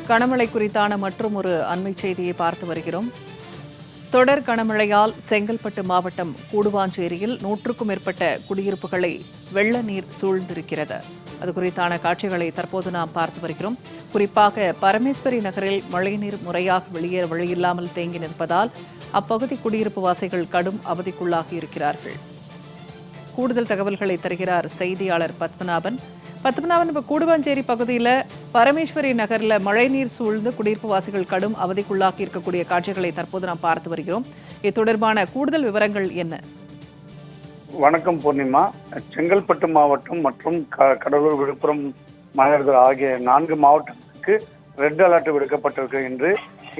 கனமழை குறித்தான மற்றும் ஒரு அண்மை செய்தியை பார்த்து வருகிறோம். தொடர் கனமழையால் செங்கல்பட்டு மாவட்டம் கூடுவாஞ்சேரியில் 100க்கும் மேற்பட்ட குடியிருப்புகளை வெள்ள நீர் சூழ்ந்திருக்கிறது. அது குறித்தான காட்சிகளை தற்போது நாம் பார்த்து வருகிறோம். குறிப்பாக பரமேஸ்வரி நகரில் மழைநீர் முறையாக வெளியேற வழியில்லாமல் தேங்கி நிற்பதால் அப்பகுதி குடியிருப்பு வாசிகள் கடும் அவதிக்குள்ளாகி இருக்கிறார்கள். கூடுதல் தகவல்களை தருகிறார் செய்தியாளர் பத்மநாபன். இப்போ கூடுவாஞ்சேரி பகுதியில் பரமேஸ்வரி நகரில் மழைநீர் சூழ்ந்து குடியிருப்பு வாசிகள் கடும் அவதிக்குள்ளாகி இருக்கக்கூடிய காட்சிகளை தற்போது நாம் பார்த்து வருகிறோம். இது தொடர்பான கூடுதல் விவரங்கள் என்ன? வணக்கம் பூர்ணிமா. செங்கல்பட்டு மாவட்டம் மற்றும் கடலூர், விழுப்புரம் மாநகர்கள் ஆகிய 4 மாவட்டங்களுக்கு ரெட் அலர்ட் விடுக்கப்பட்டிருக்கு.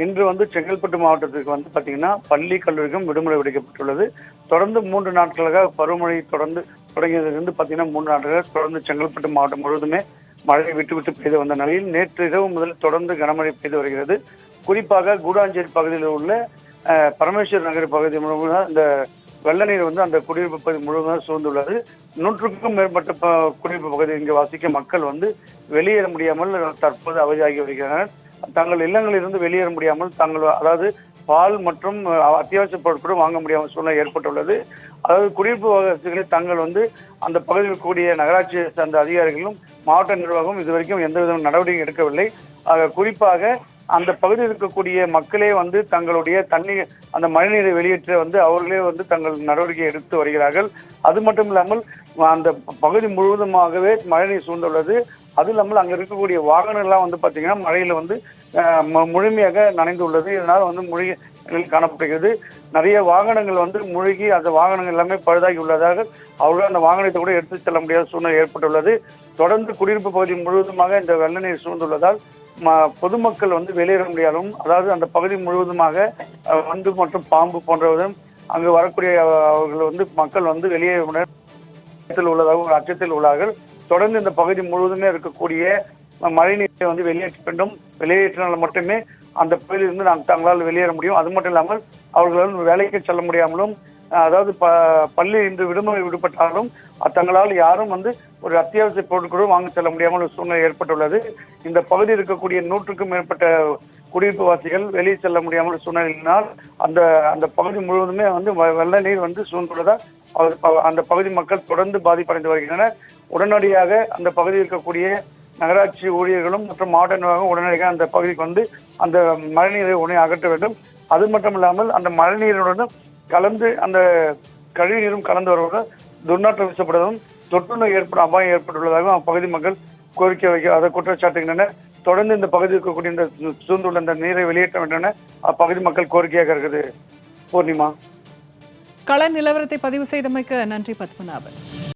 இன்று செங்கல்பட்டு மாவட்டத்துக்கு பார்த்தீங்கன்னா பள்ளி கல்லூரிக்கும் விடுமுறை விடுக்கப்பட்டுள்ளது. தொடர்ந்து 3 நாட்களாக பருவமழை தொடங்கியதிலிருந்து பார்த்தீங்கன்னா 3 நாட்களாக தொடர்ந்து செங்கல்பட்டு மாவட்டம் முழுவதுமே மழை விட்டு பெய்து வந்த நிலையில் நேற்று இரவு முதல் தொடர்ந்து கனமழை பெய்து வருகிறது. குறிப்பாக கூடாஞ்சேரி பகுதியில் உள்ள பரமேஸ்வர் நகர் பகுதி முழுவதும் இந்த வெள்ள நீர் அந்த குடியிருப்பு பகுதி முழுவதும் சூழ்ந்துள்ளது. 100க்கும் மேற்பட்ட குடியிருப்பு பகுதி இங்கு வாசிக்கும் மக்கள் வெளியேற முடியாமல் தற்போது அவதியாகி வருகின்றனர். தங்கள் இல்லங்களிலிருந்து வெளியேற முடியாமல் அதாவது பால் மற்றும் அத்தியாவசிய பொருட்களும் வாங்க முடியாமல் சூழ்நிலை ஏற்பட்டுள்ளது. அதாவது குடியிருப்பு வாசிகளை தங்கள் அந்த பகுதியில் கூடிய நகராட்சி சார்ந்த அதிகாரிகளும் மாவட்ட நிர்வாகம் இதுவரைக்கும் எந்தவித நடவடிக்கை எடுக்கவில்லை. குறிப்பாக அந்த பகுதியில் இருக்கக்கூடிய மக்களே தங்களுடைய தண்ணீர் அந்த மழைநீரை வெளியேற்ற அவர்களே தங்கள் நடவடிக்கை எடுத்து வருகிறார்கள். அது மட்டும் இல்லாமல் அந்த பகுதி முழுவதுமாகவே மழைநீர் சூழ்ந்துள்ளது. அது இல்லாமல் அங்க இருக்கக்கூடிய வாகனங்கள்லாம் பார்த்தீங்கன்னா மழையில முழுமையாக நனைந்துள்ளது. இதனால் முழுகி காணப்படுகிறது. நிறைய வாகனங்கள் முழுகி அந்த வாகனங்கள் எல்லாமே பழுதாகி உள்ளதாக அவர்கள் அந்த வாகனத்தை கூட எடுத்து செல்ல முடியாத சூழ்நிலை ஏற்பட்டுள்ளது. தொடர்ந்து குடியிருப்பு பகுதி முழுவதுமாக இந்த வெள்ள நீர் சூழ்ந்துள்ளதால் பொதுமக்கள் வெளியேற முடியாலும், அதாவது அந்த பகுதி முழுவதுமாக வண்டு மற்றும் பாம்பு போன்றவதும் அங்கு வரக்கூடிய அவர்கள் மக்கள் வெளியே உள்ளதாக ஒரு அச்சத்தில் உள்ளார்கள். தொடர்ந்து இந்த பகுதி முழுவதுமே இருக்கக்கூடிய மழைநீரை வெளியேற்ற வேண்டும். வெளியேற்றினால் மட்டுமே அந்த பகுதியிலிருந்து தங்களால் வெளியேற முடியும். அது மட்டும் இல்லாமல் அவர்களால் வேலைக்கு செல்ல முடியாமலும், அதாவது பள்ளி இன்று விடுமுறை விடுபட்டாலும் தங்களால் யாரும் ஒரு அத்தியாவசிய பொருட்களும் வாங்க செல்ல முடியாமல் ஒரு சூழ்நிலை ஏற்பட்டுள்ளது. இந்த பகுதியில் இருக்கக்கூடிய 100க்கும் மேற்பட்ட குடியிருப்பு வாசிகள் வெளியே செல்ல முடியாமல் சூழ்நிலையினால் அந்த பகுதி முழுவதுமே வெள்ள நீர் சூழ்ந்துள்ளதால் அந்த பகுதி மக்கள் தொடர்ந்து பாதிப்படைந்து வருகின்றனர். உடனடியாக அந்த பகுதியில் இருக்கக்கூடிய நகராட்சி ஊழியர்களும் மற்றும் மாவட்ட நிர்வாகம் உடனடியாக அந்த பகுதிக்கு அந்த மழைநீரை உடனே அகற்ற வேண்டும். அது மட்டும் இல்லாமல் அந்த மழைநீருடன் கலந்து அந்த கழிவு நீரும் கலந்து வருவதால் துர்நாற்றம் வீசப்படுவதும் தொற்று நோய் ஏற்படும் அபாயம் ஏற்பட்டுள்ளதாகவும் அப்பகுதி மக்கள் கோரிக்கை அதை குற்றச்சாட்டுகின்றனர். தொடர்ந்து இந்த பகுதியில் இருக்கக்கூடிய இந்த சூழ்ந்துள்ள இந்த நீரை வெளியேற்ற வேண்டும் என அப்பகுதி மக்கள் கோரிக்கையாக இருக்குது. பூர்ணிமா, கள நிலவரத்தை பதிவு செய்தமைக்கு நன்றி பத்மநாபன்.